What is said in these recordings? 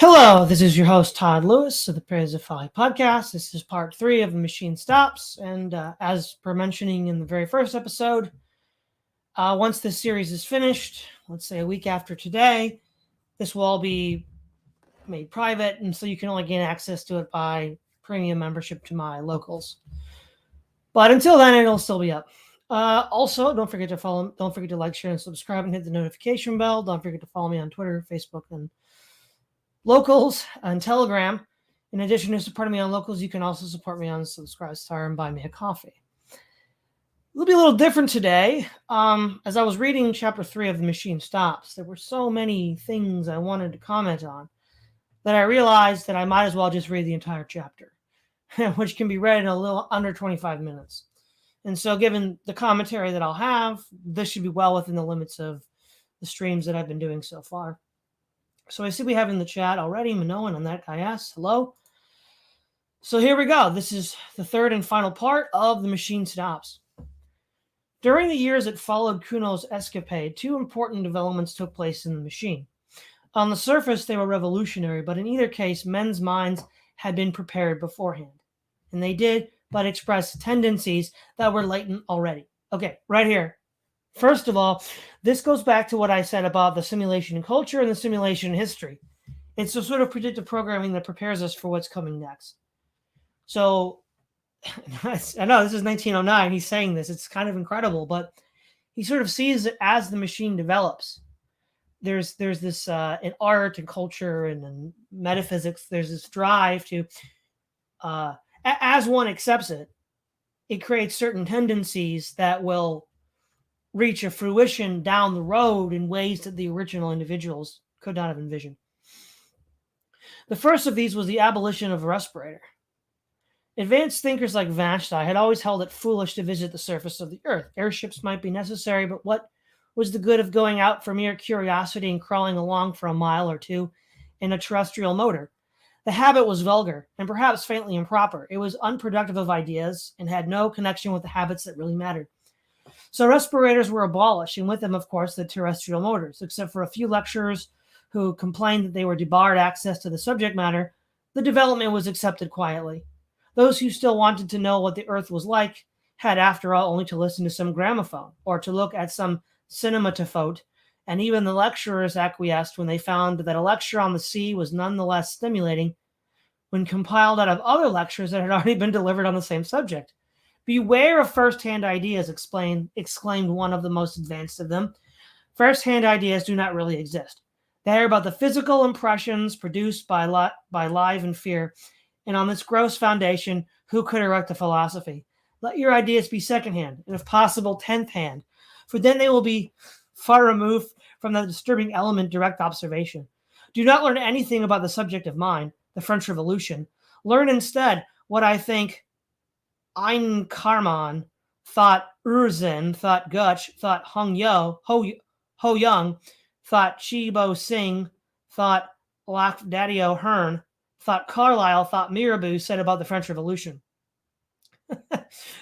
Hello, this is your host, Todd Lewis of the Praise of Folly podcast. This is part 3 of The Machine Stops. And as per mentioning in the very first episode, once this series is finished, let's say a week after today, this will all be made private. And so you can only gain access to it by premium membership to my locals. But until then, it'll still be up. Also, don't forget to like, share, and subscribe, and hit the notification bell. Don't forget to follow me on Twitter, Facebook, and locals and Telegram. In addition to supporting me on locals, you can also support me on Subscribe Star and buy me a coffee. It'll be a little different today. As I was reading chapter 3 of The Machine Stops, there were so many things I wanted to comment on that I realized that I might as well just read the entire chapter, which can be read in a little under 25 minutes. And so given the commentary that I'll have, this should be well within the limits of the streams that I've been doing so far. So I see we have in the chat already, Minoan and that guy asks, hello. So here we go. This is the third and final part of The Machine Stops. During the years that followed Kuno's escapade, two important developments took place in the machine. On the surface, they were revolutionary, but in either case, men's minds had been prepared beforehand. And they did but express tendencies that were latent already. Okay, right here. First of all, this goes back to what I said about the simulation culture and the simulation history. It's the sort of predictive programming that prepares us for what's coming next. So, I know this is 1909. He's saying this. It's kind of incredible, but he sort of sees it as the machine develops. There's this in art and culture and in metaphysics, there's this drive to, as one accepts it, it creates certain tendencies that will reach a fruition down the road in ways that the original individuals could not have envisioned. The first of these was the abolition of a respirator. Advanced thinkers like Vashti had always held it foolish to visit the surface of the earth. Airships might be necessary, but what was the good of going out for mere curiosity and crawling along for a mile or two in a terrestrial motor? The habit was vulgar and perhaps faintly improper. It was unproductive of ideas and had no connection with the habits that really mattered. So respirators were abolished, and with them, of course, the terrestrial motors. Except for a few lecturers who complained that they were debarred access to the subject matter, the development was accepted quietly. Those who still wanted to know what the earth was like had, after all, only to listen to some gramophone or to look at some cinematophote, and even the lecturers acquiesced when they found that a lecture on the sea was nonetheless stimulating when compiled out of other lectures that had already been delivered on the same subject. Beware of first-hand ideas, exclaimed one of the most advanced of them. First-hand ideas do not really exist. They are about the physical impressions produced by life and fear, and on this gross foundation, who could erect a philosophy? Let your ideas be second-hand, and if possible, tenth-hand, for then they will be far removed from the disturbing element direct observation. Do not learn anything about the subject of mind, the French Revolution. Learn instead what I think Ein Karman, thought Urzen, thought Gutch, thought Ho Young, thought Chi Bo Sing, thought Lafcadio Hearn, thought Carlyle, thought Mirabeau said about the French Revolution.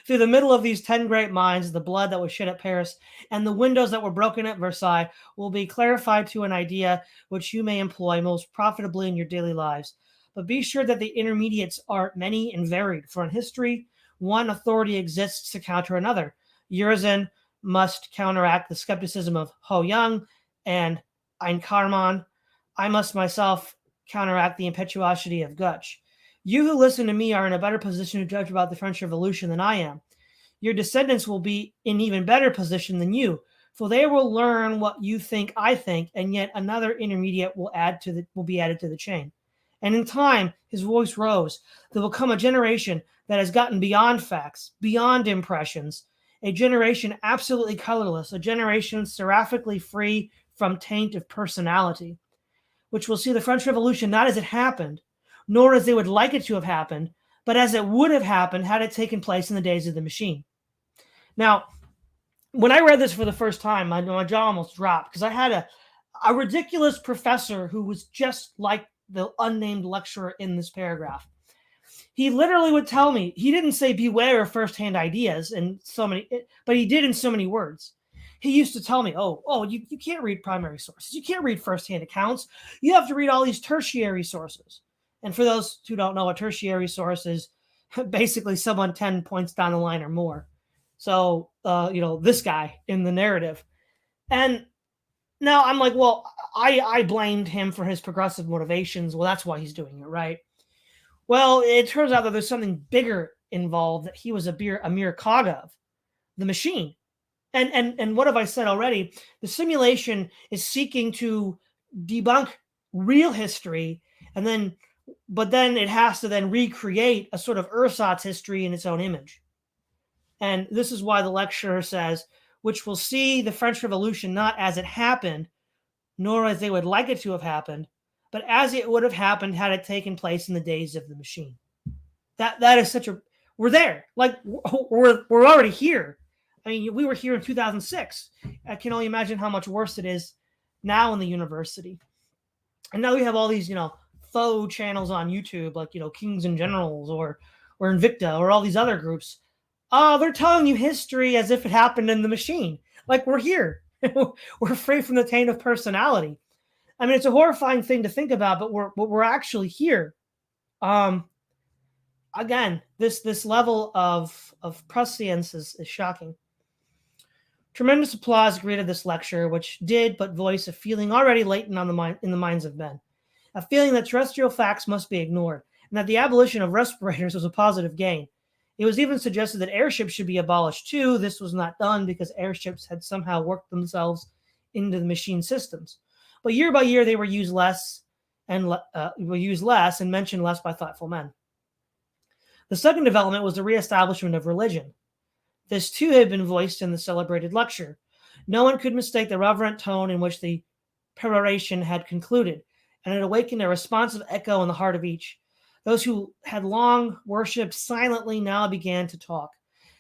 Through the middle of these 10 great minds, the blood that was shed at Paris and the windows that were broken at Versailles will be clarified to an idea which you may employ most profitably in your daily lives. But be sure that the intermediates are many and varied, for in history, one authority exists to counter another. Urzen must counteract the skepticism of Ho Young and Ein Karman. I must myself counteract the impetuosity of Gutch. You who listen to me are in a better position to judge about the French Revolution than I am. Your descendants will be in even better position than you, for they will learn what you think I think, and yet another intermediate will be added to the chain. And in time, his voice rose. There will come a generation that has gotten beyond facts, beyond impressions, a generation absolutely colorless, a generation seraphically free from taint of personality, which will see the French Revolution not as it happened, nor as they would like it to have happened, but as it would have happened had it taken place in the days of the machine. Now, when I read this for the first time, my jaw almost dropped because I had a ridiculous professor who was just like the unnamed lecturer in this paragraph. He literally would tell me, he didn't say beware of first-hand ideas in so many, but he did in so many words. He used to tell me, you can't read primary sources. You can't read firsthand accounts. You have to read all these tertiary sources. And for those who don't know, a tertiary source is basically someone 10 points down the line or more. So, this guy in the narrative. And now I'm like, well, I blamed him for his progressive motivations. Well, that's why he's doing it, right? Well, it turns out that there's something bigger involved, that he was a mere cog of the machine. And what have I said already? The simulation is seeking to debunk real history, but then it has to then recreate a sort of ersatz history in its own image. And this is why the lecturer says, which will see the French Revolution not as it happened, nor as they would like it to have happened, but as it would have happened had it taken place in the days of the machine. That is we're there. Like, we're already here. I mean, we were here in 2006. I can only imagine how much worse it is now in the university. And now we have all these, faux channels on YouTube, like, Kings and Generals or Invicta or all these other groups. They're telling you history as if it happened in the machine. Like, we're here. We're free from the taint of personality. I mean, it's a horrifying thing to think about, but we're actually here. Again, this level of prescience is shocking. Tremendous applause greeted this lecture, which did but voice a feeling already latent in the minds of men, a feeling that terrestrial facts must be ignored, and that the abolition of respirators was a positive gain. It was even suggested that airships should be abolished too. This was not done because airships had somehow worked themselves into the machine systems. But year by year, they were used less and mentioned less by thoughtful men. The second development was the reestablishment of religion. This too had been voiced in the celebrated lecture. No one could mistake the reverent tone in which the peroration had concluded, and it awakened a responsive echo in the heart of each. Those who had long worshipped silently now began to talk.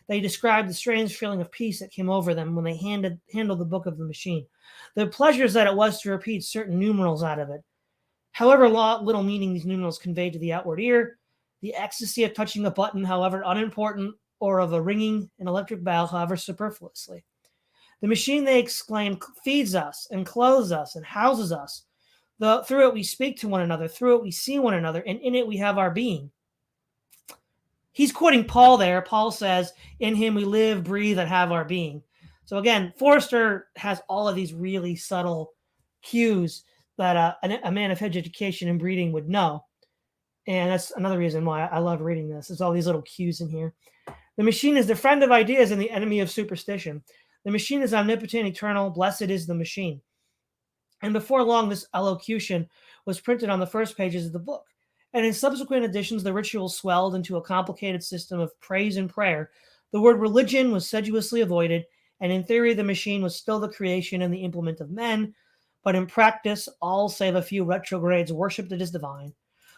They described the strange feeling of peace that came over them when they handled the book of the machine, the pleasures that it was to repeat certain numerals out of it. However little meaning these numerals conveyed to the outward ear, the ecstasy of touching a button, however unimportant, or of a ringing an electric bell, however superfluously. The machine, they exclaimed, feeds us and clothes us and houses us. Through it we speak to one another, through it we see one another, and in it we have our being. He's quoting Paul there. Paul says, in him we live, breathe, and have our being. So again, Forster has all of these really subtle cues that a man of education and breeding would know. And that's another reason why I love reading this. There's all these little cues in here. The machine is the friend of ideas and the enemy of superstition. The machine is omnipotent, eternal. Blessed is the machine. And before long, this elocution was printed on the first pages of the book. And in subsequent editions, the ritual swelled into a complicated system of praise and prayer. The word religion was sedulously avoided, and in theory, the machine was still the creation and the implement of men. But in practice, all save a few retrogrades worshipped it as divine.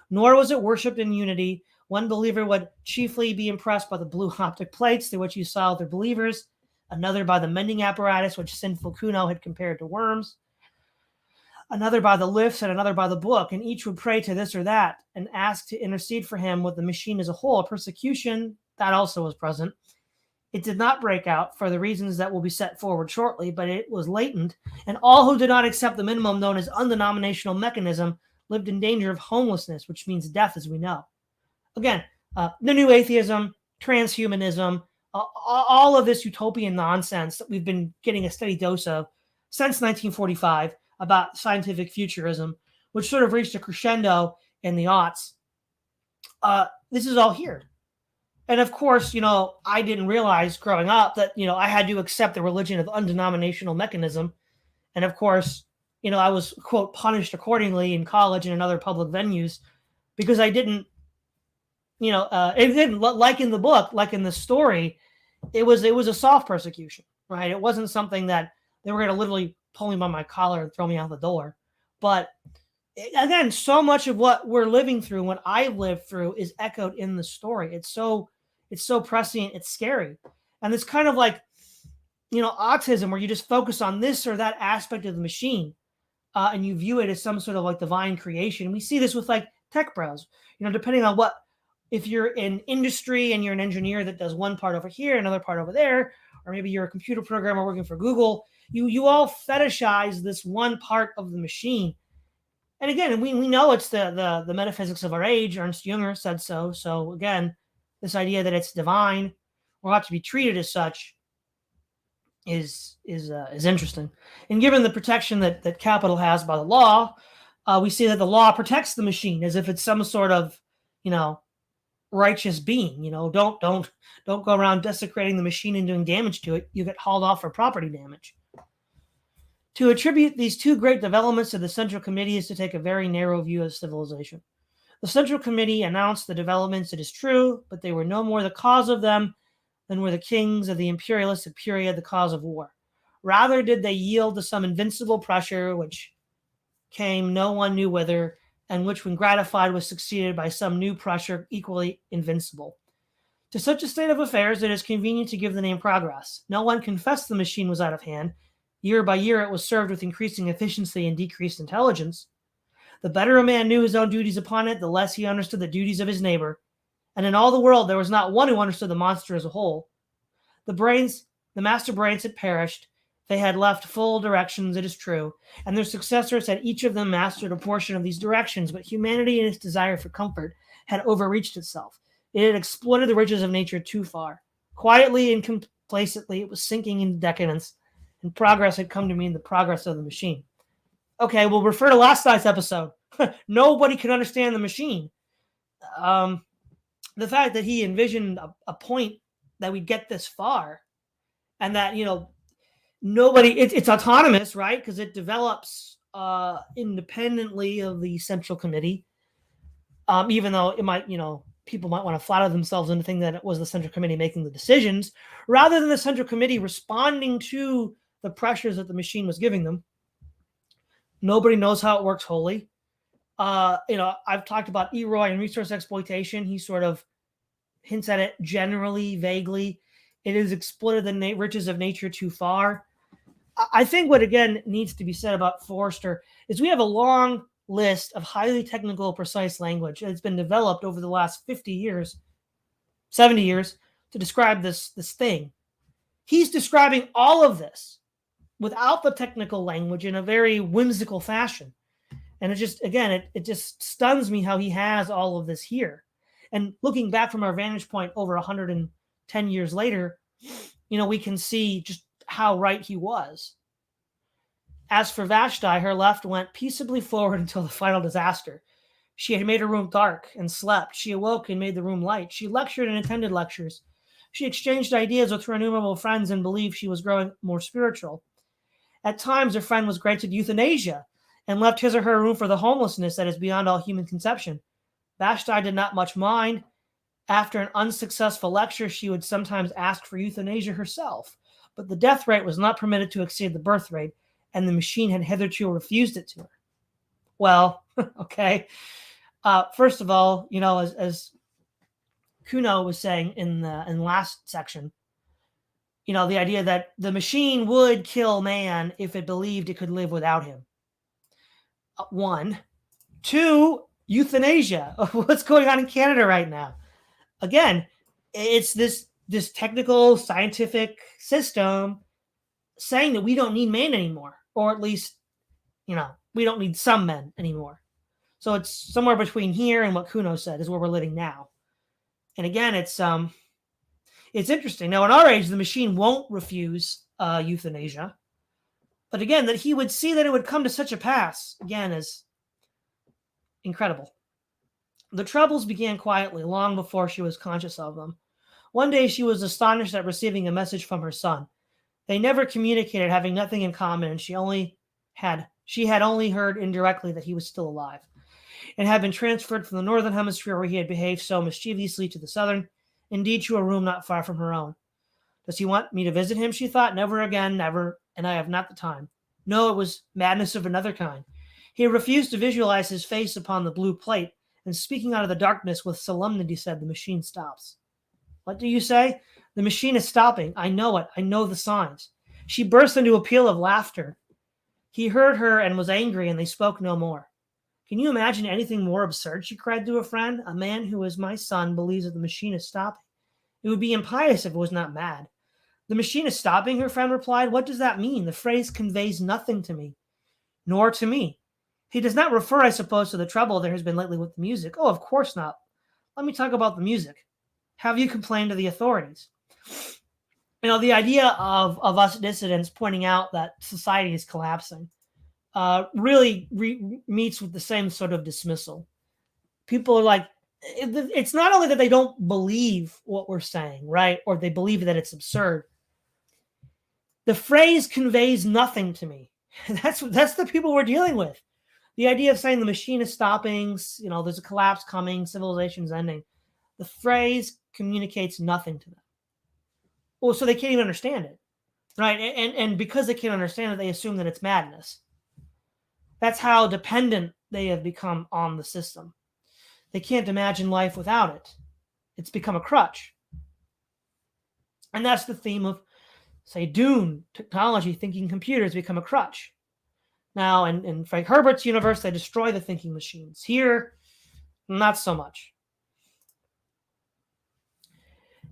Nor was it worshipped in unity. One believer would chiefly be impressed by the blue optic plates through which you saw other believers, another by the mending apparatus which sinful Kuno had compared to worms, another by the lifts, and another by the book, and each would pray to this or that and ask to intercede for him with the machine as a whole. Persecution, that also was present. It did not break out for the reasons that will be set forward shortly, but it was latent, and all who did not accept the minimum known as undenominational mechanism lived in danger of homelessness, which means death, as we know. Again, the new atheism, transhumanism, all of this utopian nonsense that we've been getting a steady dose of since 1945 about scientific futurism, which sort of reached a crescendo in the aughts. This is all here. And of course, I didn't realize growing up that, I had to accept the religion of undenominational mechanism. And of course, I was, quote, punished accordingly in college and in other public venues because I didn't, it didn't, like in the book, like in the story, it was a soft persecution, right? It wasn't something that they were going to literally pull me by my collar and throw me out the door. But again, so much of what we're living through, what I lived through, is echoed in the story. It's so prescient, it's scary. And it's kind of like, autism, where you just focus on this or that aspect of the machine, and you view it as some sort of like divine creation. We see this with like tech bros, depending on if you're in industry and you're an engineer that does one part over here, another part over there, or maybe you're a computer programmer working for Google, You all fetishize this one part of the machine. And again, we know it's the metaphysics of our age. Ernst Jünger said so. So again, this idea that it's divine or ought to be treated as such is interesting. And given the protection that capital has by the law, we see that the law protects the machine as if it's some sort of, righteous being. Don't go around desecrating the machine and doing damage to it. You get hauled off for property damage. To attribute these two great developments to the Central Committee is to take a very narrow view of civilization. The Central Committee announced the developments, it is true, but they were no more the cause of them than were the kings of the imperialistic period the cause of war. Rather did they yield to some invincible pressure which came no one knew whither, and which when gratified was succeeded by some new pressure equally invincible. To such a state of affairs it is convenient to give the name progress. No one confessed the machine was out of hand. Year by year it was served with increasing efficiency and decreased intelligence. The better a man knew his own duties upon it, the less he understood the duties of his neighbor. And in all the world there was not one who understood the monster as a whole. The master brains had perished. They had left full directions, it is true, and their successors had each of them mastered a portion of these directions, but humanity in its desire for comfort had overreached itself. It had exploited the riches of nature too far. Quietly and complacently it was sinking into decadence, and progress had come to mean the progress of the machine. Okay, we'll refer to last night's episode. Nobody could understand the machine. The fact that he envisioned a point that we'd get this far, and that, nobody, it's autonomous, right? Because it develops independently of the Central Committee. Even though it might, people might want to flatter themselves into thinking that it was the Central Committee making the decisions, rather than the Central Committee responding to the pressures that the machine was giving them. Nobody knows how it works wholly. I've talked about Eroy and resource exploitation. He sort of hints at it generally, vaguely. It has exploited the riches of nature too far. I think what, again, needs to be said about Forster is we have a long list of highly technical, precise language that's been developed over the last 50 years, 70 years, to describe this thing. He's describing all of this without the technical language in a very whimsical fashion. And it just stuns me how he has all of this here. And looking back from our vantage point over 110 years later, we can see just how right he was. As for Vashti, her left went peaceably forward until the final disaster. She had made her room dark and slept. She awoke and made the room light. She lectured and attended lectures. She exchanged ideas with her innumerable friends and believed she was growing more spiritual. At times, her friend was granted euthanasia and left his or her room for the homelessness that is beyond all human conception. Vashti did not much mind. After an unsuccessful lecture, she would sometimes ask for euthanasia herself, but the death rate was not permitted to exceed the birth rate, and the machine had hitherto refused it to her. Well, okay. First of all, as Kuno was saying in last section, the idea that the machine would kill man if it believed it could live without him. One. Two, euthanasia. What's going on in Canada right now? Again, it's this technical, scientific system saying that we don't need man anymore, or at least, we don't need some men anymore. So it's somewhere between here and what Kuno said is where we're living now. And again, it's interesting. Now, in our age, the machine won't refuse euthanasia. But again, that he would see that it would come to such a pass, again, is incredible. The troubles began quietly, long before she was conscious of them. One day she was astonished at receiving a message from her son. They never communicated, having nothing in common, and she had only heard indirectly that he was still alive, and had been transferred from the northern hemisphere, where he had behaved so mischievously, to the southern, indeed to a room not far from her own. Does he want me to visit him? She thought. Never again, never, and I have not the time. No, it was madness of another kind. He refused to visualize his face upon the blue plate, and speaking out of the darkness with solemnity said, "The machine stops." What do you say? The machine is stopping. I know it. I know the signs. She burst into a peal of laughter. He heard her and was angry, and they spoke no more. Can you imagine anything more absurd? She cried to a friend. A man who is my son believes that the machine is stopping. It would be impious if it was not mad. The machine is stopping, her friend replied. What does that mean? The phrase conveys nothing to me, nor to me. He does not refer, I suppose, to the trouble there has been lately with the music. Oh, of course not. Let me talk about the music. Have you complained to the authorities? The idea of us dissidents pointing out that society is collapsing really meets with the same sort of dismissal. People are like, it's not only that they don't believe what we're saying, right? Or they believe that it's absurd. The phrase conveys nothing to me. That's the people we're dealing with. The idea of saying the machine is stopping, there's a collapse coming, civilization's ending. The phrase communicates nothing to them. Well, so they can't even understand it, right? And because they can't understand it, they assume that it's madness. That's how dependent they have become on the system. They can't imagine life without it. It's become a crutch. And that's the theme of, say, Dune, technology, thinking computers become a crutch. Now, in Frank Herbert's universe, they destroy the thinking machines. Here, not so much.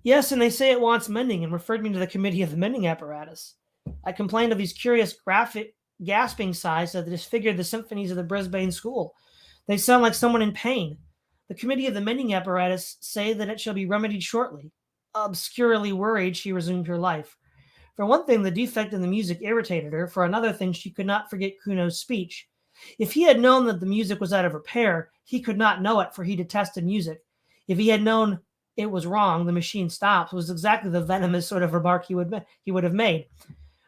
Yes, and they say it wants mending and referred me to the committee of the mending apparatus. I complained of these curious graphic gasping sighs that disfigured the symphonies of the Brisbane school. They sound like someone in pain. The committee of the mending apparatus say that it shall be remedied shortly. Obscurely worried, she resumed her life. For one thing, the defect in the music irritated her. For another thing, she could not forget Kuno's speech. If he had known that the music was out of repair, he could not know it, for he detested music. If he had known it was wrong, the machine stops, was exactly the venomous sort of remark he would have made.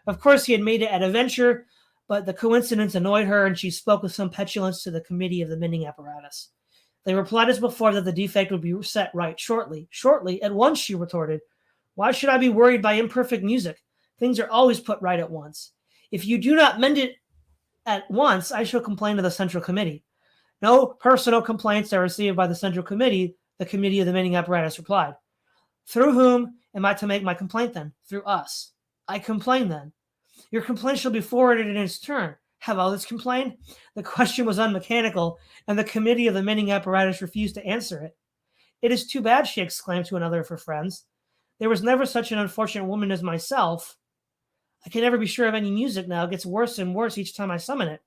Of course, he had made it at a venture, but the coincidence annoyed her, and she spoke with some petulance to the committee of the mending apparatus. They replied as before that the defect would be set right shortly. Shortly, at once, she retorted. Why should I be worried by imperfect music? Things are always put right at once. If you do not mend it at once, I shall complain to the Central Committee. No personal complaints are received by the Central Committee, the Committee of the Mending Apparatus replied. Through whom am I to make my complaint then? Through us. I complain then. Your complaint shall be forwarded in its turn. Have others complained? The question was unmechanical, and the Committee of the Mending Apparatus refused to answer it. It is too bad, she exclaimed to another of her friends. There was never such an unfortunate woman as myself. I can never be sure of any music now. It gets worse and worse each time I summon it.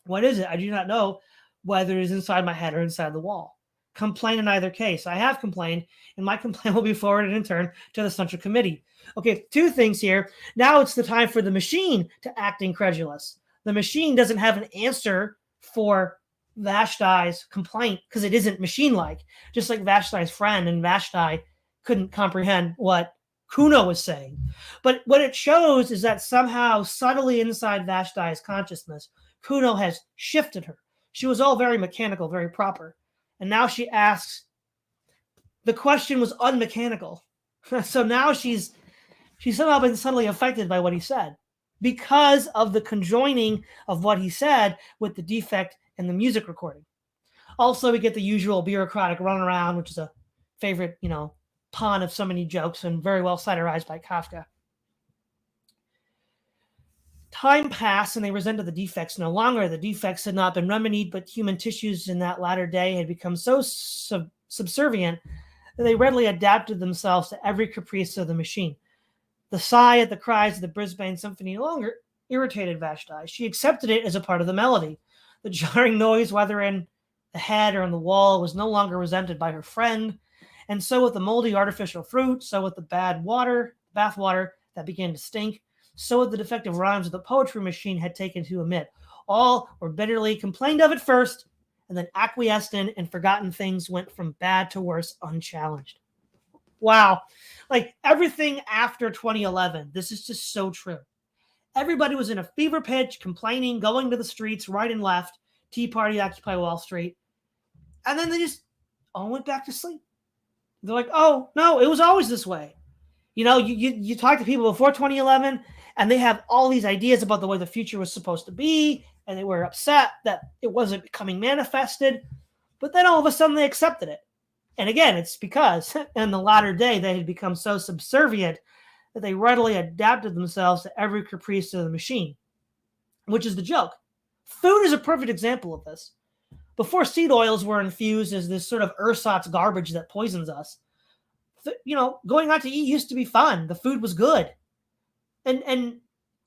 What is it? I do not know whether it is inside my head or inside the wall. Complain in either case. I have complained, and my complaint will be forwarded in turn to the Central Committee. Okay, two things here. Now it's the time for the machine to act incredulous. The machine doesn't have an answer for Vashti's complaint because it isn't machine-like. Just like Vashti's friend and Vashti couldn't comprehend what Kuno was saying. But what it shows is that somehow, subtly inside Vashti's consciousness, Kuno has shifted her. She was all very mechanical, very proper. And now she asks, the question was unmechanical. So now she's somehow been subtly affected by what he said because of the conjoining of what he said with the defect in the music recording. Also, we get the usual bureaucratic runaround, which is a favorite, pun of so many jokes and very well satirized by Kafka. Time passed and they resented the defects no longer. The defects had not been remedied, but human tissues in that latter day had become so subservient that they readily adapted themselves to every caprice of the machine. The sigh at the cries of the Brisbane Symphony no longer irritated Vashti. She accepted it as a part of the melody. The jarring noise, whether in the head or in the wall, was no longer resented by her friend. And so with the moldy artificial fruit, so with the bath water that began to stink, so with the defective rhymes that the poetry machine had taken to emit. All were bitterly complained of at first, and then acquiesced in, and forgotten things went from bad to worse unchallenged. Wow. Like everything after 2011, this is just so true. Everybody was in a fever pitch, complaining, going to the streets, right and left, Tea Party, Occupy Wall Street. And then they just all went back to sleep. They're like, oh, no, it was always this way. You talk to people before 2011, and they have all these ideas about the way the future was supposed to be, and they were upset that it wasn't becoming manifested. But then all of a sudden they accepted it. And again, it's because in the latter day, they had become so subservient that they readily adapted themselves to every caprice of the machine, which is the joke. Food is a perfect example of this. Before seed oils were infused as this sort of ersatz garbage that poisons us, going out to eat used to be fun. The food was good. And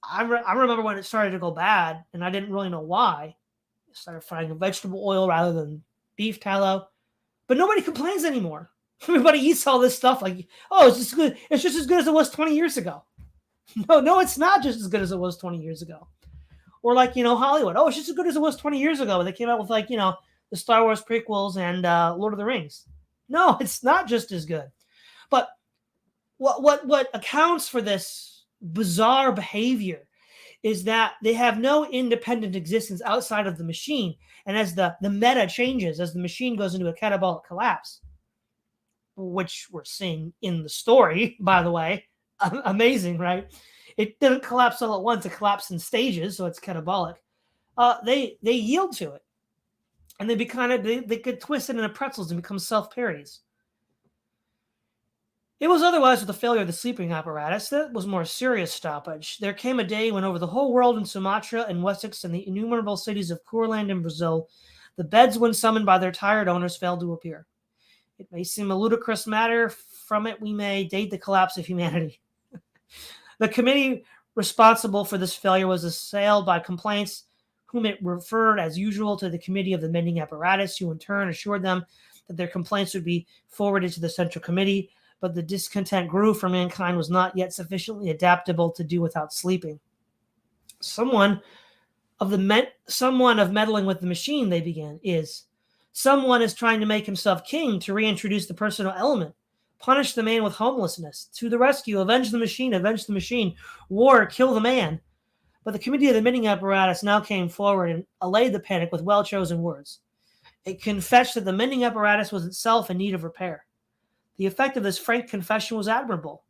I remember when it started to go bad, and I didn't really know why. I started frying in vegetable oil rather than beef tallow. But nobody complains anymore. Everybody eats all this stuff like, oh, it's just good. It's just as good as it was 20 years ago. No, it's not just as good as it was 20 years ago. Or like, Hollywood. Oh, it's just as good as it was 20 years ago. When they came out with like, the Star Wars prequels and Lord of the Rings. No, it's not just as good. But what accounts for this bizarre behavior is that they have no independent existence outside of the machine. And as the meta changes, as the machine goes into a catabolic collapse, which we're seeing in the story, by the way, amazing, right? It didn't collapse all at once; it collapsed in stages, so it's catabolic. They yield to it, and they get twisted into pretzels and become self-parodies. It was otherwise with the failure of the sleeping apparatus that was more serious stoppage. There came a day when over the whole world in Sumatra and Wessex and the innumerable cities of Courland and Brazil, the beds when summoned by their tired owners failed to appear. It may seem a ludicrous matter. From it, we may date the collapse of humanity. The committee responsible for this failure was assailed by complaints, whom it referred as usual to the Committee of the Mending Apparatus, who in turn assured them that their complaints would be forwarded to the Central Committee, but the discontent grew, for mankind was not yet sufficiently adaptable to do without sleeping. Someone of meddling with the machine, they began, someone is trying to make himself king, to reintroduce the personal element, punish the man with homelessness, to the rescue, avenge the machine, war, kill the man. But the Committee of the Mending Apparatus now came forward and allayed the panic with well-chosen words. It confessed that the mending apparatus was itself in need of repair. The effect of this frank confession was admirable.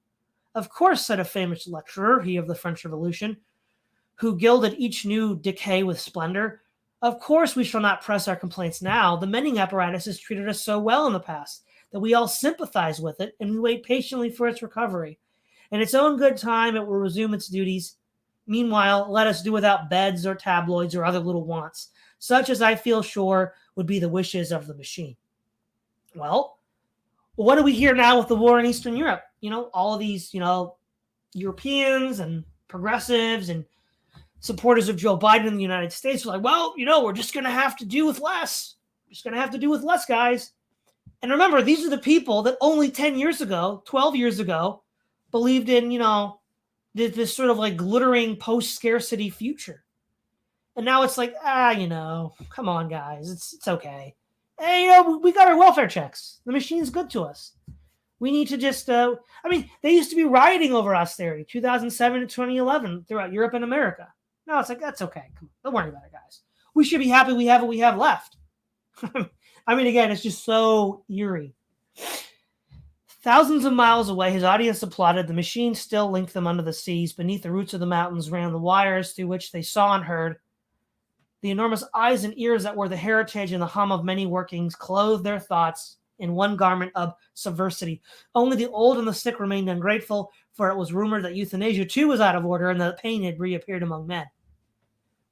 Of course, said a famous lecturer, he of the French Revolution, who gilded each new decay with splendor, of course we shall not press our complaints now. The mending apparatus has treated us so well in the past that we all sympathize with it, and we wait patiently for its recovery. In its own good time, it will resume its duties. Meanwhile, let us do without beds or tabloids or other little wants, such as I feel sure would be the wishes of the machine. Well, what do we hear now with the war in Eastern Europe? All of these, Europeans and progressives and supporters of Joe Biden in the United States are like, well, we're just going to have to do with less. Just going to have to do with less, guys. And remember, these are the people that only 10 years ago, 12 years ago, believed in, this sort of like glittering post-scarcity future. And now it's like, come on, guys. It's okay. Hey, we got our welfare checks. The machine's good to us. We need to just, they used to be rioting over austerity, 2007 to 2011 throughout Europe and America. Now it's like, that's okay. Come on, don't worry about it, guys. We should be happy we have what we have left. Again, it's just so eerie. Thousands of miles away, his audience applauded. The machine still linked them under the seas. Beneath the roots of the mountains ran the wires through which they saw and heard. The enormous eyes and ears that were the heritage and the hum of many workings clothed their thoughts in one garment of subversity. Only the old and the sick remained ungrateful, for it was rumored that euthanasia too was out of order and that pain had reappeared among men.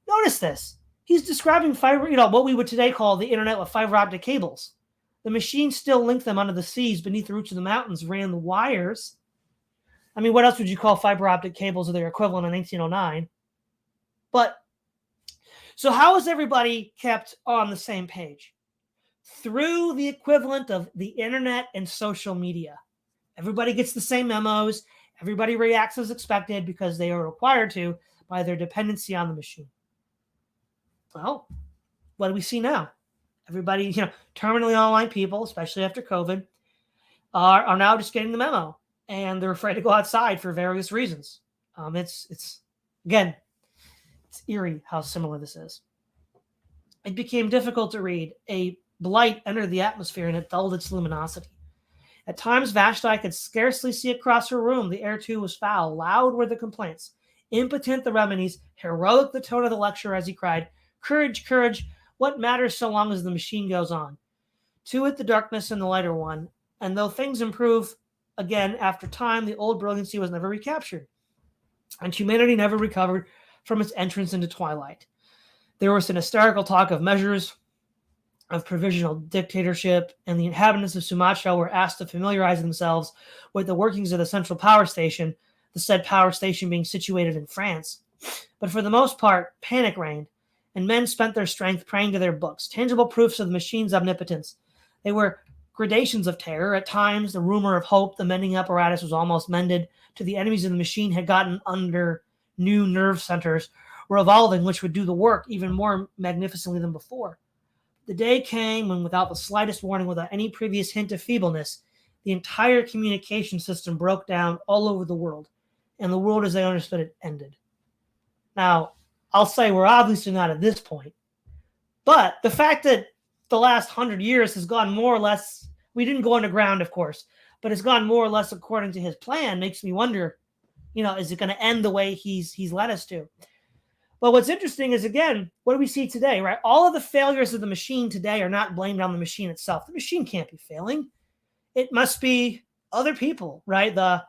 Notice this. He's describing what we would today call the internet with fiber optic cables. The machine still linked them under the seas. Beneath the roots of the mountains ran the wires. What else would you call fiber optic cables or their equivalent in 1909? So how is everybody kept on the same page? Through the equivalent of the internet and social media. Everybody gets the same memos. Everybody reacts as expected because they are required to by their dependency on the machine. Well, what do we see now? Everybody, terminally online people, especially after COVID, are now just getting the memo, and they're afraid to go outside for various reasons. It's eerie how similar this is. It became difficult to read. A blight entered the atmosphere, and it dulled its luminosity. At times, Vashti could scarcely see across her room. The air, too, was foul. Loud were the complaints. Impotent the remedies. Heroic the tone of the lecturer as he cried, "Courage, courage! What matters so long as the machine goes on? To it the darkness and the lighter one. And though things improve again after time, the old brilliancy was never recaptured. And humanity never recovered from its entrance into twilight. There was an hysterical talk of measures of provisional dictatorship, and the inhabitants of Sumatra were asked to familiarize themselves with the workings of the central power station, the said power station being situated in France. But for the most part, panic reigned, and men spent their strength praying to their books, tangible proofs of the machine's omnipotence. They were gradations of terror. At times, the rumor of hope, the mending apparatus was almost mended, to the enemies of the machine had gotten under new nerve centers, were evolving, which would do the work even more magnificently than before. The day came when, without the slightest warning, without any previous hint of feebleness, the entire communication system broke down all over the world, and the world as they understood it ended. Now, I'll say we're obviously not at this point, but the fact that the last 100 years has gone more or less, we didn't go underground, of course, but it's gone more or less according to his plan, makes me wonder, is it going to end the way he's led us to? But what's interesting is, again, what do we see today, right? All of the failures of the machine today are not blamed on the machine itself. The machine can't be failing. It must be other people, right? The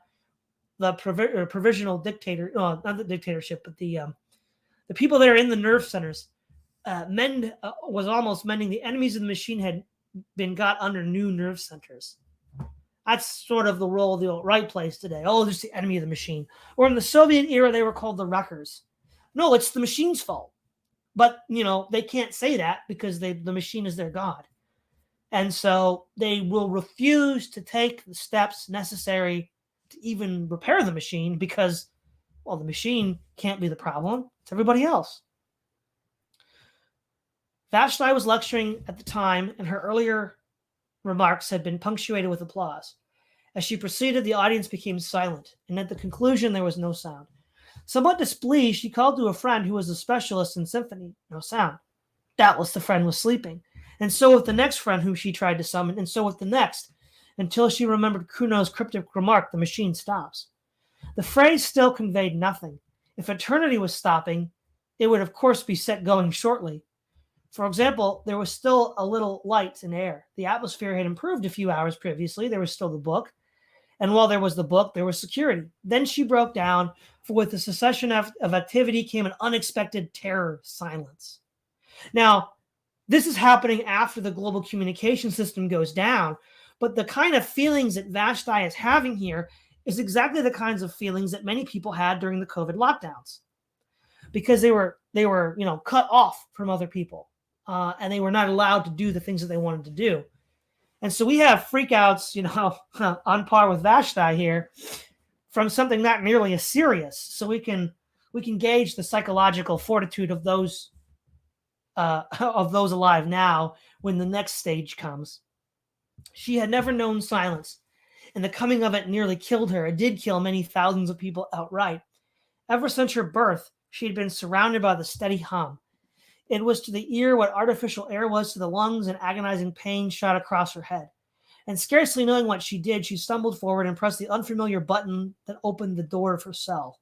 provisional dictator, not the dictatorship, but the people that are in the nerve centers. Was almost mending. The enemies of the machine had been got under new nerve centers. That's sort of the role the alt-right plays today. Oh, there's the enemy of the machine. Or in the Soviet era, they were called the wreckers. No, it's the machine's fault. But, they can't say that because the machine is their god. And so they will refuse to take the steps necessary to even repair the machine because, well, the machine can't be the problem. It's everybody else. Vashti was lecturing at the time, and her earlier remarks had been punctuated with applause. As she proceeded, the audience became silent, and at the conclusion, there was no sound. Somewhat displeased, she called to a friend who was a specialist in symphony. No sound. Doubtless the friend was sleeping. And so with the next friend whom she tried to summon, and so with the next, until she remembered Kuno's cryptic remark, the machine stops. The phrase still conveyed nothing. If eternity was stopping, it would of course be set going shortly. For example, there was still a little light in air. The atmosphere had improved a few hours previously. There was still the book. And while there was the book, there was security. Then she broke down, for with the cessation of activity came an unexpected terror silence. Now, this is happening after the global communication system goes down, but the kind of feelings that Vashti is having here is exactly the kinds of feelings that many people had during the COVID lockdowns, because they were cut off from other people, and they were not allowed to do the things that they wanted to do. And so we have freakouts, on par with Vashti here, from something not nearly as serious. So we can gauge the psychological fortitude of those alive now when the next stage comes. She had never known silence, and the coming of it nearly killed her. It did kill many thousands of people outright. Ever since her birth, she had been surrounded by the steady hum. It was to the ear what artificial air was to the lungs, and agonizing pain shot across her head. And scarcely knowing what she did, she stumbled forward and pressed the unfamiliar button that opened the door of her cell.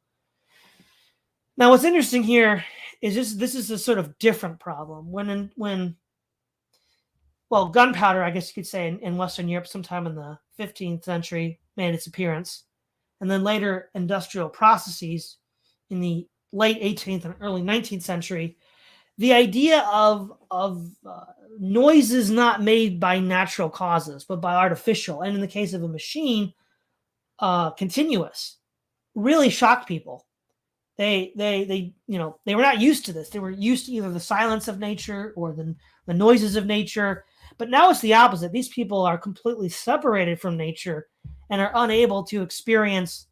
Now, what's interesting here is this is a sort of different problem. When gunpowder, I guess you could say, in Western Europe sometime in the 15th century made its appearance, and then later industrial processes in the late 18th and early 19th century, the idea of noises not made by natural causes, but by artificial, and in the case of a machine, continuous, really shocked people. They were not used to this. They were used to either the silence of nature or the noises of nature. But now it's the opposite. These people are completely separated from nature and are unable to experience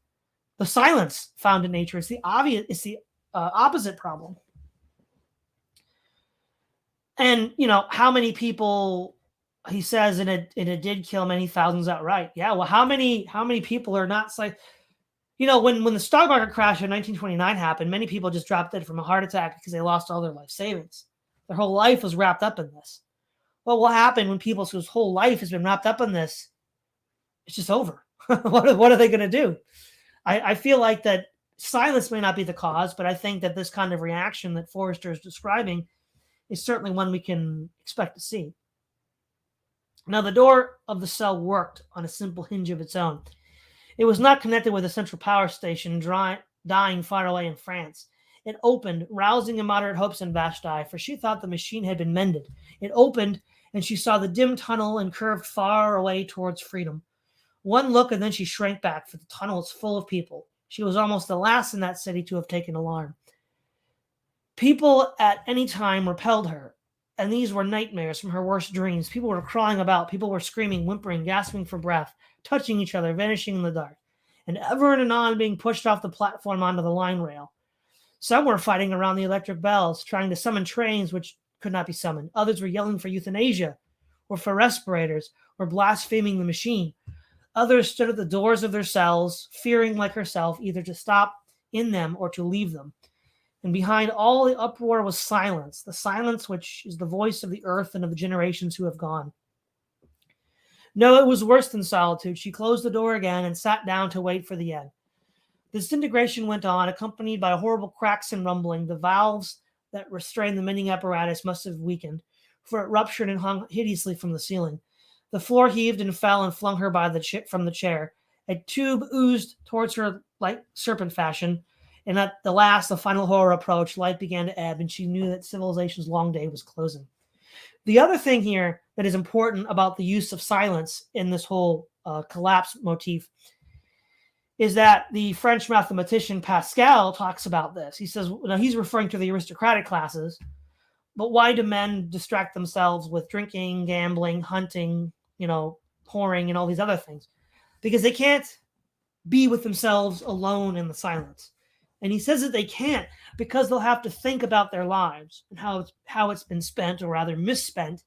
the silence found in nature. It's the opposite problem. And, how many people, he says, and it did kill many thousands outright. Yeah, well, how many people are not like, when the stock market crash in 1929 happened, many people just dropped dead from a heart attack because they lost all their life savings. Their whole life was wrapped up in this. Well, what happened when people's whose whole life has been wrapped up in this? It's just over. What are they going to do? I feel like that silence may not be the cause, but I think that this kind of reaction that Forrester is describing is certainly one we can expect to see. Now, the door of the cell worked on a simple hinge of its own. It was not connected with a central power station dying far away in France. It opened, rousing immoderate hopes in Vashti, for she thought the machine had been mended. It opened, and she saw the dim tunnel and curved far away towards freedom. One look, and then she shrank back, for the tunnel was full of people. She was almost the last in that city to have taken alarm. People at any time repelled her, and these were nightmares from her worst dreams. People were crawling about, people were screaming, whimpering, gasping for breath, touching each other, vanishing in the dark, and ever and anon being pushed off the platform onto the line rail. Some were fighting around the electric bells, trying to summon trains which could not be summoned. Others were yelling for euthanasia, or for respirators, or blaspheming the machine. Others stood at the doors of their cells, fearing like herself either to stop in them or to leave them. And behind all the uproar was silence, the silence which is the voice of the earth and of the generations who have gone. No, it was worse than solitude. She closed the door again and sat down to wait for the end. The disintegration went on, accompanied by horrible cracks and rumbling. The valves that restrained the mending apparatus must have weakened, for it ruptured and hung hideously from the ceiling. The floor heaved and fell and flung her from the chair. A tube oozed towards her like serpent fashion, and at the final horror approached. Light began to ebb, and she knew that civilization's long day was closing. The other thing here that is important about the use of silence in this whole collapse motif is that the French mathematician Pascal talks about this. He says, he's referring to the aristocratic classes, but why do men distract themselves with drinking, gambling, hunting, whoring, and all these other things? Because they can't be with themselves alone in the silence. And he says that they can't because they'll have to think about their lives and how it's been spent, or rather misspent,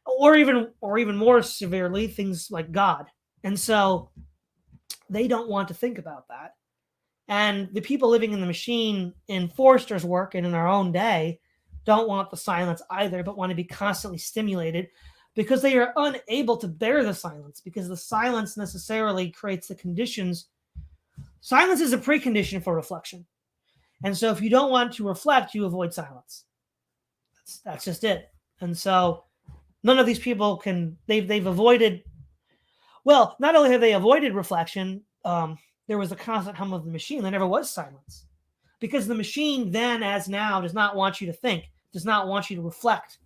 or even more severely, things like God. And so they don't want to think about that. And the people living in the machine in Forster's work and in our own day don't want the silence either, but want to be constantly stimulated because they are unable to bear the silence, because the silence necessarily creates the conditions. Silence is a precondition for reflection. And so if you don't want to reflect, you avoid silence. That's just it. And so none of these people they've avoided, well, not only have they avoided reflection, there was a constant hum of the machine. There never was silence. Because the machine then, as now, does not want you to think, does not want you to reflect.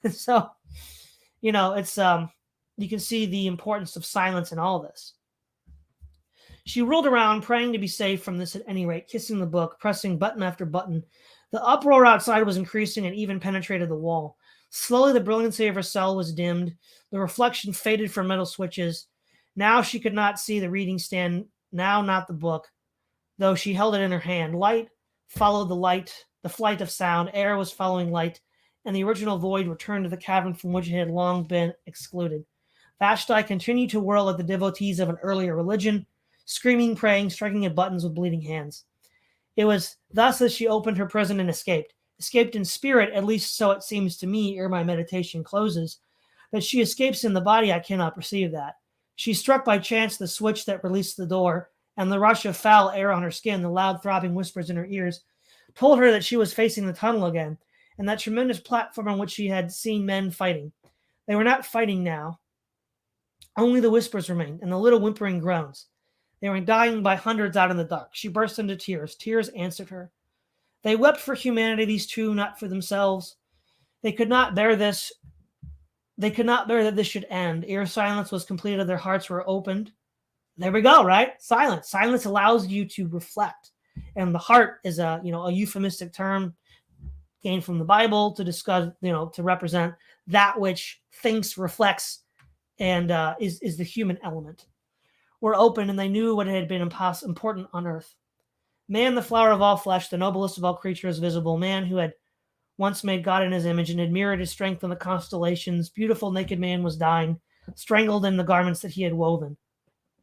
And so, it's you can see the importance of silence in all this. She rolled around, praying to be safe from this at any rate, kissing the book, pressing button after button. The uproar outside was increasing and even penetrated the wall. Slowly, the brilliancy of her cell was dimmed. The reflection faded from metal switches. Now she could not see the reading stand, now not the book, though she held it in her hand. Light followed the light, the flight of sound. Air was following light, and the original void returned to the cavern from which it had long been excluded. Vashti continued to whirl at the devotees of an earlier religion, screaming, praying, striking at buttons with bleeding hands. It was thus that she opened her prison and escaped in spirit, at least so it seems to me ere my meditation closes. That she escapes in the body, I cannot perceive that. She struck by chance the switch that released the door, and the rush of foul air on her skin, the loud throbbing whispers in her ears, told her that she was facing the tunnel again, and that tremendous platform on which she had seen men fighting. They were not fighting now. Only the whispers remained, and the little whimpering groans. They were dying by hundreds out in the dark. She burst into tears. Tears answered her. They wept for humanity, these two, not for themselves. They could not bear this. They could not bear that this should end. Ere silence was completed, their hearts were opened. There we go, right? Silence. Silence allows you to reflect. And the heart is a euphemistic term gained from the Bible to discuss, to represent that which thinks, reflects, and is the human element. Were open, and they knew what had been important on earth. Man, the flower of all flesh, the noblest of all creatures visible, man who had once made God in his image and had mirrored his strength in the constellations, beautiful naked man was dying, strangled in the garments that he had woven.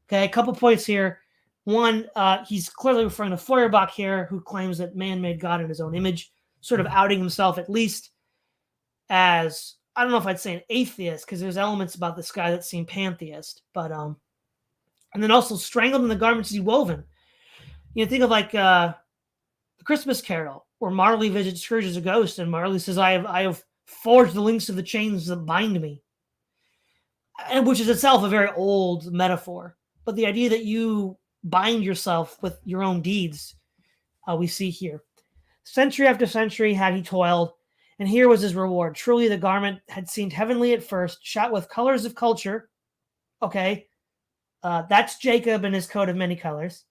Okay, a couple points here. One, he's clearly referring to Feuerbach here, who claims that man made God in his own image, sort of outing himself at least as, I don't know if I'd say an atheist, because there's elements about this guy that seem pantheist, but and then also strangled in the garments he woven. Think of like the Christmas Carol, where Marley visits Scrooge as a ghost, and Marley says, I have forged the links of the chains that bind me. And which is itself a very old metaphor. But the idea that you bind yourself with your own deeds, we see here. Century after century had he toiled, And here was his reward. Truly, the garment had seemed heavenly at first, shot with colors of culture. Okay, that's Jacob and his coat of many colors.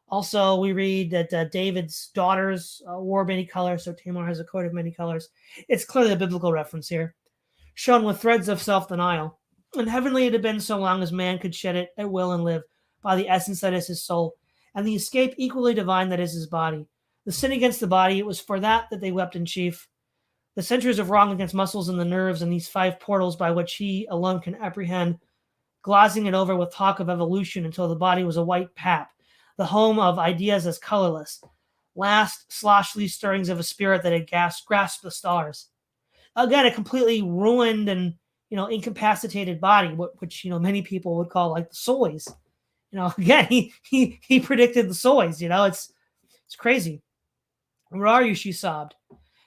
Also, we read that David's daughters wore many colors, so Tamar has a coat of many colors. It's clearly a biblical reference here, shown with threads of self-denial. And heavenly it had been so long as man could shed it at will and live by the essence that is his soul, and the escape equally divine that is his body. The sin against the body, it was for that they wept in chief. The centuries of wrong against muscles and the nerves and these 5 portals by which he alone can apprehend, glazing it over with talk of evolution until the body was a white pap, the home of ideas as colorless, last sloshly stirrings of a spirit that had grasped the stars. Again, a completely ruined and incapacitated body, which many people would call like the soys. Again, he predicted the soys. It's crazy. Where are you? She sobbed.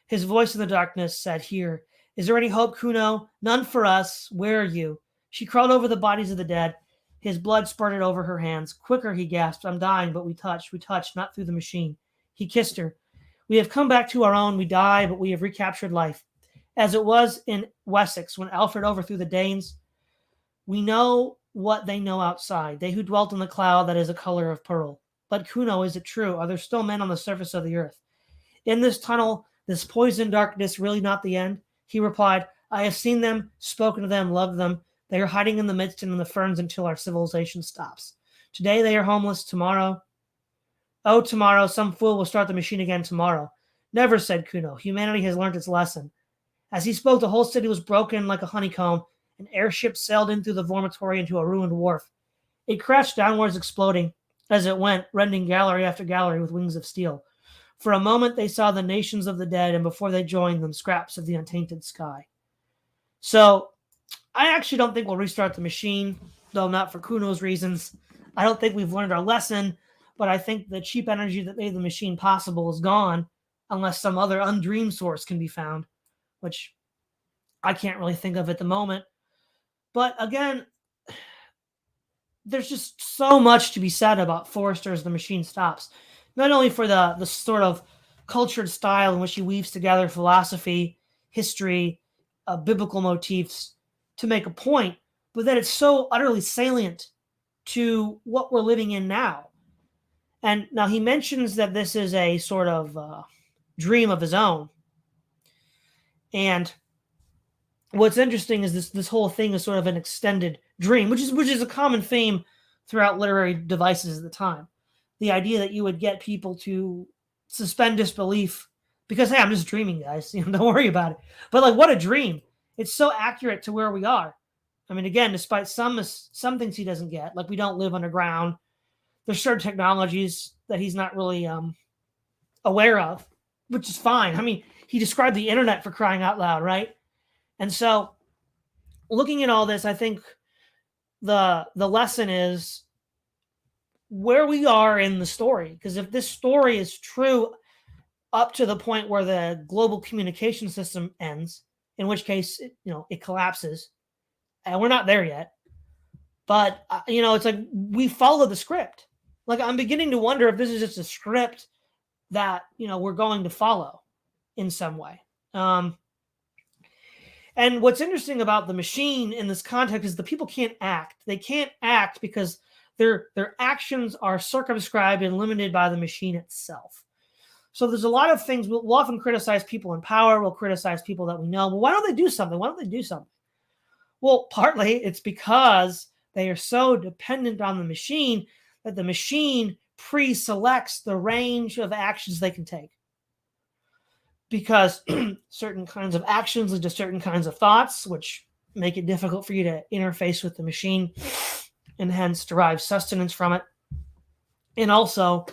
His voice in the darkness said, "Here. Is there any hope, Kuno? None for us. Where are you?" She crawled over the bodies of the dead. His blood spurted over her hands. "Quicker," he gasped. "I'm dying, but we touch, not through the machine." He kissed her. "We have come back to our own. We die, but we have recaptured life. As it was in Wessex when Alfred overthrew the Danes. We know what they know outside, they who dwelt in the cloud that is a color of pearl. But Kuno, is it true? Are there still men on the surface of the earth? In this tunnel, this poison darkness, really not the end?" He replied, "I have seen them, spoken to them, loved them. They are hiding in the midst and in the ferns until our civilization stops. Today they are homeless. Tomorrow, oh, tomorrow, some fool will start the machine again tomorrow." "Never," said Kuno. "Humanity has learned its lesson." As he spoke, the whole city was broken like a honeycomb. An airship sailed in through the vormitory into a ruined wharf. It crashed downwards, exploding as it went, rending gallery after gallery with wings of steel. For a moment, they saw the nations of the dead, and before they joined them, scraps of the untainted sky. So, I actually don't think we'll restart the machine, though not for Kuno's reasons. I don't think we've learned our lesson, but I think the cheap energy that made the machine possible is gone, unless some other undreamed source can be found, which I can't really think of at the moment. But again, there's just so much to be said about Forrester's The Machine Stops. Not only for the sort of cultured style in which he weaves together philosophy, history, biblical motifs to make a point, but that it's so utterly salient to what we're living in now. And now he mentions that this is a sort of dream of his own. And what's interesting is this whole thing is sort of an extended dream, which is a common theme throughout literary devices at the time. The idea that you would get people to suspend disbelief because, hey, I'm just dreaming, guys. Don't worry about it. But like, what a dream! It's so accurate to where we are. I mean, again, despite some things he doesn't get, like we don't live underground. There's certain technologies that he's not really aware of, which is fine. I mean, he described the internet, for crying out loud, right? And so, looking at all this, I think the lesson is where we are in the story. Because if this story is true up to the point where the global communication system ends, in which case it collapses, and we're not there yet. But it's like we follow the script. Like I'm beginning to wonder if this is just a script that we're going to follow in some way. And what's interesting about the machine in this context is the people can't act. They can't act because their actions are circumscribed and limited by the machine itself. So there's a lot of things. We'll often criticize people in power. We'll criticize people that we know. But why don't they do something? Why don't they do something? Well, partly it's because they are so dependent on the machine that the machine pre-selects the range of actions they can take. Because certain kinds of actions lead to certain kinds of thoughts, which make it difficult for you to interface with the machine and hence derive sustenance from it. And also,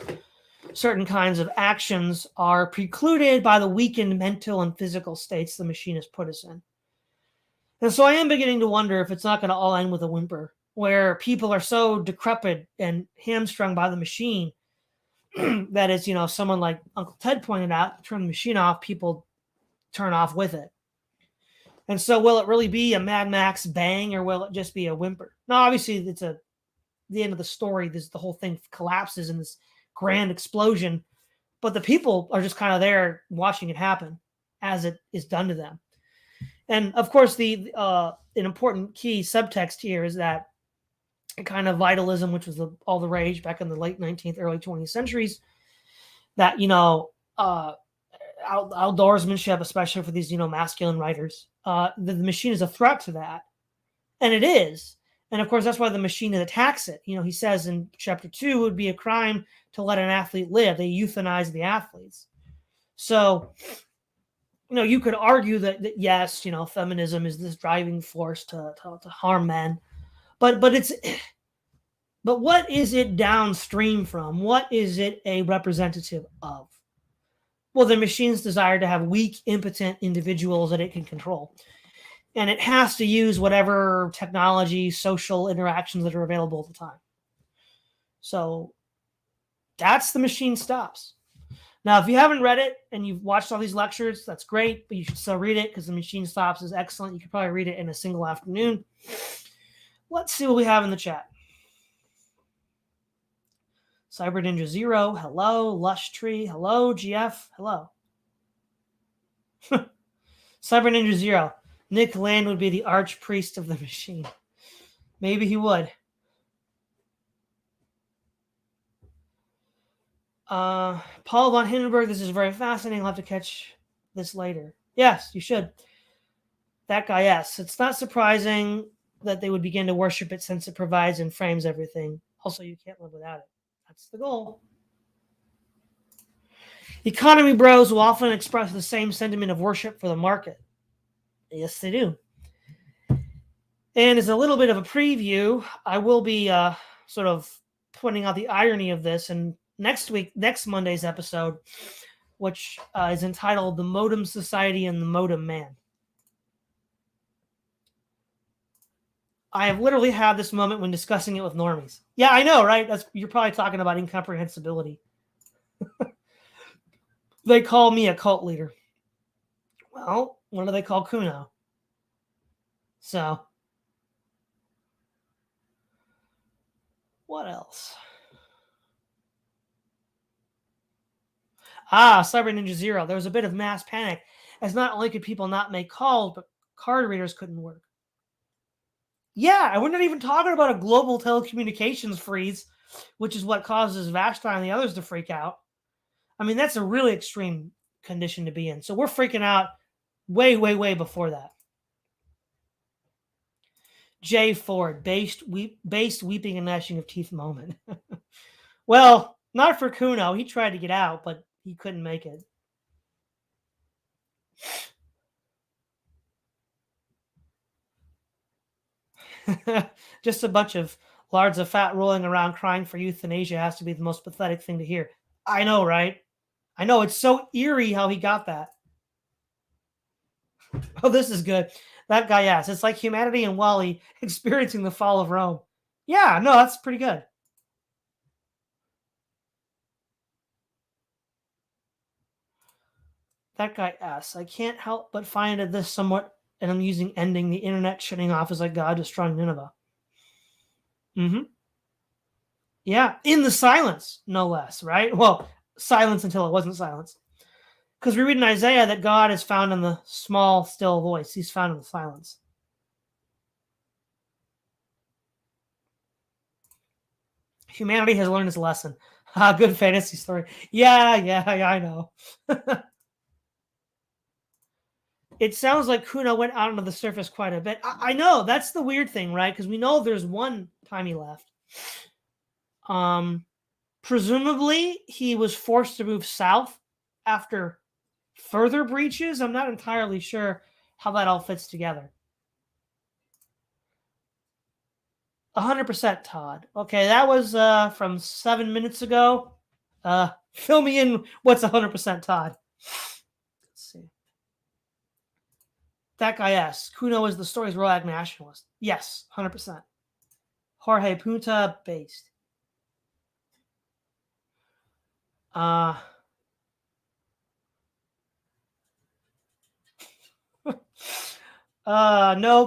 certain kinds of actions are precluded by the weakened mental and physical states the machine has put us in. And so I am beginning to wonder if it's not going to all end with a whimper, where people are so decrepit and hamstrung by the machine that is, someone like Uncle Ted pointed out, turn the machine off, people turn off with it. And so will it really be a Mad Max bang, or will it just be a whimper? Now, obviously, it's the end of the story. The whole thing collapses in this grand explosion, but the people are just kind of there watching it happen. as it is done to them. And of course, the an important key subtext here is that kind of vitalism, which was all the rage back in the late 19th, early 20th centuries, that, outdoorsmanship, especially for these, masculine writers, the machine is a threat to that. And it is. And of course, that's why the machine attacks it. He says in chapter 2, it would be a crime to let an athlete live. They euthanize the athletes. So, you could argue that yes, feminism is this driving force to harm men. But what is it downstream from? What is it a representative of? Well, the machine's desire to have weak, impotent individuals that it can control. And it has to use whatever technology, social interactions that are available at the time. So that's the machine stops. Now, if you haven't read it and you've watched all these lectures, that's great, but you should still read it because the machine stops is excellent. You could probably read it in a single afternoon. Let's see what we have in the chat. Cyber Ninja Zero, hello. Lush Tree, hello. GF, hello. Cyber Ninja Zero. Nick Land would be the archpriest of the machine. Maybe he would. Paul von Hindenburg, this is very fascinating. I'll have to catch this later. Yes, you should. That guy, yes. It's not surprising that they would begin to worship it since it provides and frames everything. Also, you can't live without it. That's the goal. Economy bros will often express the same sentiment of worship for the market. Yes, they do. And as a little bit of a preview, I will be sort of pointing out the irony of this in next Monday's episode, which is entitled The Modem Society and the Modem Man. I have literally had this moment when discussing it with normies. Yeah, I know, right? You're probably talking about incomprehensibility. They call me a cult leader. Well, what do they call Kuno? So, what else? Cyber Ninja Zero. There was a bit of mass panic, as not only could people not make calls, but card readers couldn't work. Yeah, and we're not even talking about a global telecommunications freeze, which is what causes Vashti and the others to freak out. I mean, that's a really extreme condition to be in. So we're freaking out way, way, way before that. Jay Ford, based weeping and gnashing of teeth moment. Well, not for Kuno. He tried to get out, but he couldn't make it. Just a bunch of lards of fat rolling around crying for euthanasia has to be the most pathetic thing to hear. I know, right? I know, it's so eerie how he got that. Oh, this is good. That guy asks, it's like humanity and Wally experiencing the fall of Rome. Yeah, no, that's pretty good. That guy asks, I can't help but find this somewhat an amusing ending, the internet shutting off as like God destroying Nineveh. Mm-hmm. Yeah, in the silence, no less, right? Well, silence until it wasn't silence. Because we read in Isaiah that God is found in the small, still voice. He's found in the silence. Humanity has learned its lesson. Good fantasy story. Yeah, I know. It sounds like Kuno went out onto the surface quite a bit. I know, that's the weird thing, right? Because we know there's one time he left. Presumably, he was forced to move south after further breaches. I'm not entirely sure how that all fits together. 100% Todd. Okay, that was from 7 minutes ago. Fill me in what's 100% Todd. Let's see. That guy asks, Kuno is the story's ROAG nationalist. Yes, 100%. Jorge Punta based. No,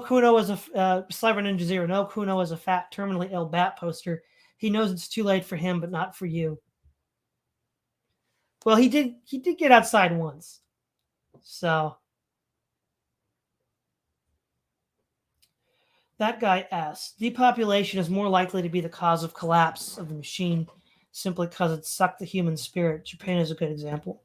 Kuno was a Cyber Ninja Zero. No, Kuno was a fat, terminally ill bat poster. He knows it's too late for him, but not for you. Well, he did get outside once. So that guy asks, depopulation is more likely to be the cause of collapse of the machine simply because it sucked the human spirit. Japan is a good example.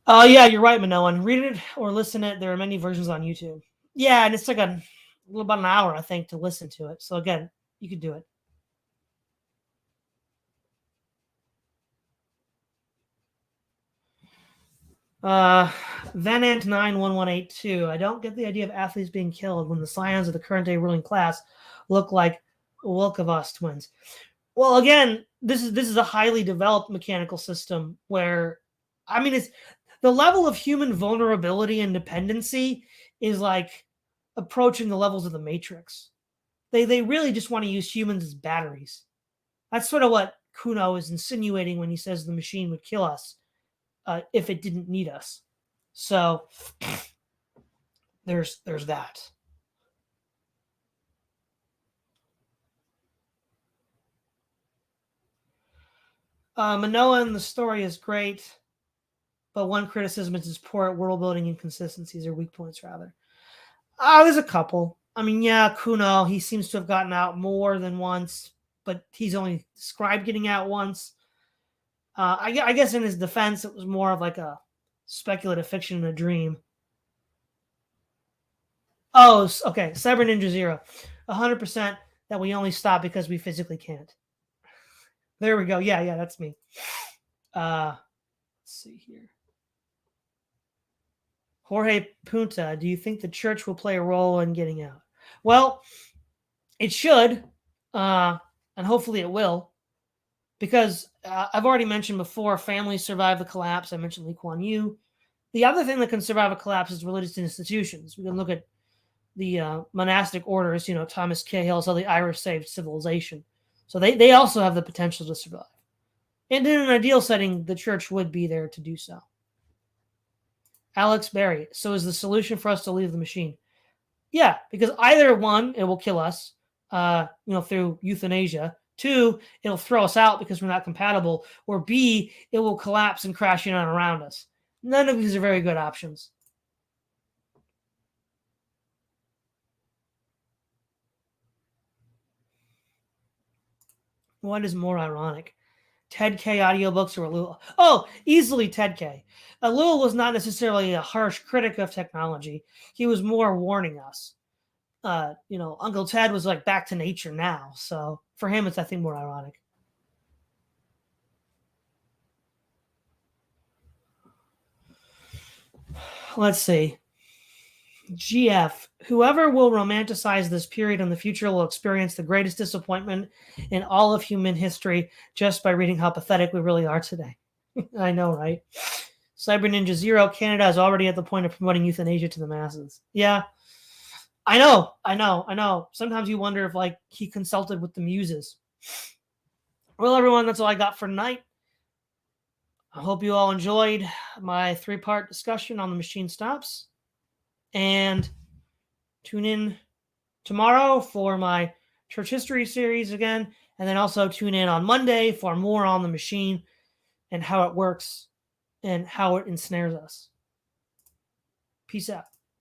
Oh, yeah, you're right, Minoan. Read it or listen to it. There are many versions on YouTube. Yeah, and it's like a little about an hour, I think, to listen to it. So again, you could do it. Venant91182. I don't get the idea of athletes being killed when the scions of the current day ruling class look like Wilkovos twins. Well, again, this is a highly developed mechanical system where, I mean, it's the level of human vulnerability and dependency is like approaching the levels of the Matrix. They really just want to use humans as batteries. That's sort of what Kuno is insinuating when he says the machine would kill us if it didn't need us. So there's that. Manoa and the story is great, but one criticism is his poor world building inconsistencies or weak points, rather. There's a couple. I mean, yeah, Kuno, he seems to have gotten out more than once, but he's only described getting out once. I guess in his defense, it was more of like a speculative fiction in a dream. Oh, okay. Cyber Ninja Zero. 100% that we only stop because we physically can't. There we go. Yeah, that's me. Let's see here. Jorge Punta, do you think the church will play a role in getting out? Well, it should, and hopefully it will, because I've already mentioned before, families survive the collapse. I mentioned Lee Kuan Yew. The other thing that can survive a collapse is religious institutions. We can look at the monastic orders. Thomas Cahill saw the Irish saved civilization. So they also have the potential to survive. And in an ideal setting, the church would be there to do so. Alex Berry. So is the solution for us to leave the machine? Yeah, because either one, it will kill us, through euthanasia. Two, it'll throw us out because we're not compatible. Or B, it will collapse and crash in and around us. None of these are very good options. What is more ironic? Ted K audiobooks or Lul? Oh, easily Ted K. Lul was not necessarily a harsh critic of technology. He was more warning us. Uncle Ted was like back to nature now. So for him, it's, I think, more ironic. Let's see. GF, whoever will romanticize this period in the future will experience the greatest disappointment in all of human history just by reading how pathetic we really are today. I know, right? Cyber Ninja Zero, Canada is already at the point of promoting euthanasia to the masses. Yeah, I know. Sometimes you wonder if he consulted with the muses. Well, everyone, that's all I got for tonight. I hope you all enjoyed my 3-part discussion on the machine stops. And tune in tomorrow for my church history series again. And then also tune in on Monday for more on the machine and how it works and how it ensnares us. Peace out.